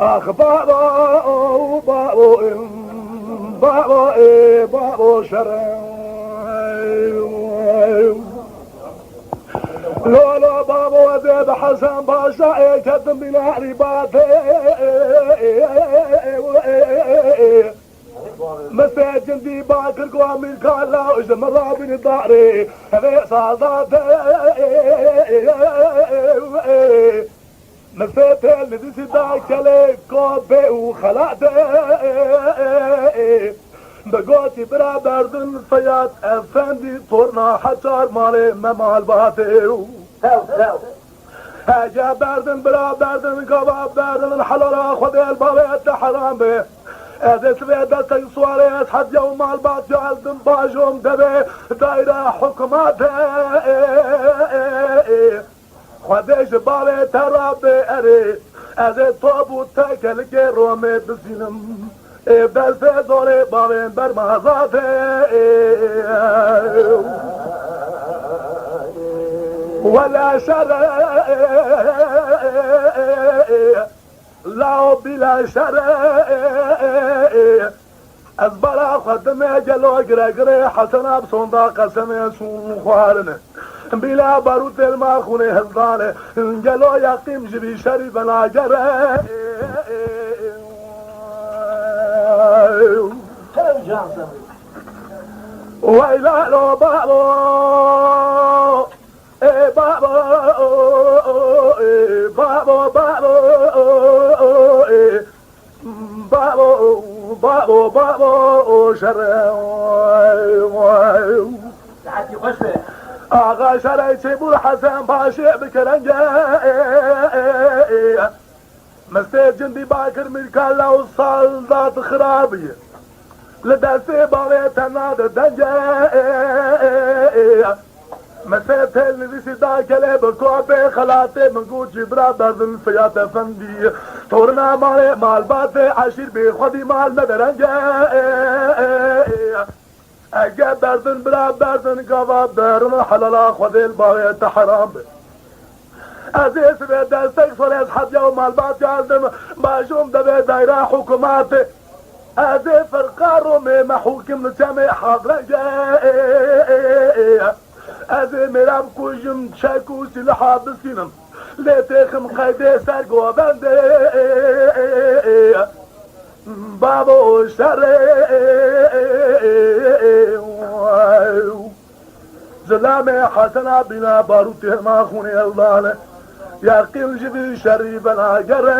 آخ بابو بابو بابو بابو شرم لولا بابو ذيب حسن باشا كتم بلا رباط مساجن دي باكر قوامي قال لا اجدم الرابين الداري هذي صادات مسيت اللي دي سداك عليك كوبي وخلعت بقوتي برا بردن فيات افندي طورنا حجار مالي مع الباطل هاجا بردن برا بردن قباب بردن الحلال خذ البابيت حرام به هذا سبيدة سواريس حد يوم الباط جالدن باجوم دبي دايرة حكمات خذيش بالي ترابي اري هذا طابو تاكل كيرومي بسينم بس دوري بابين برمازاتي ولا شرع لا بلا شرع أزبرا خدمي جلو قرقري حسنا بصندا قسمي سون خوارنه بلا باروت الماخوني هزدانه جلو يقيم جبي شريف ناجره ويلا لو بابو بابو بابو بابو بابو بابو شرع آغا شرع يسيبو الحسن باشي بكرنجة مستير جندي باكر ملكان لو الصالدات خرابية لداسي باريت نادر دنجة مسيت اللي سيداك لي بالكوبي خلاتي من قوت جبرا بردن فيات فندي طورنا مالي مال باتي عشير بخودي مال مدرنجة اجا بردن بلا بردن قضا بردن حلالا خودي الباريت حرام عزيز بيدا استغفر يصحب يوم البات جالدم باجوم دبي دايرة حكوماتي هذه فرقارو محوكم نتامي حاضرة جاء هذه مرام كوجم شاكو سلحة بسينم ليتيخم قيدي سارقو بندي بابو شري زلامي حسنا بنا باروته ما خوني الله يا قيل جبي شريفنا قري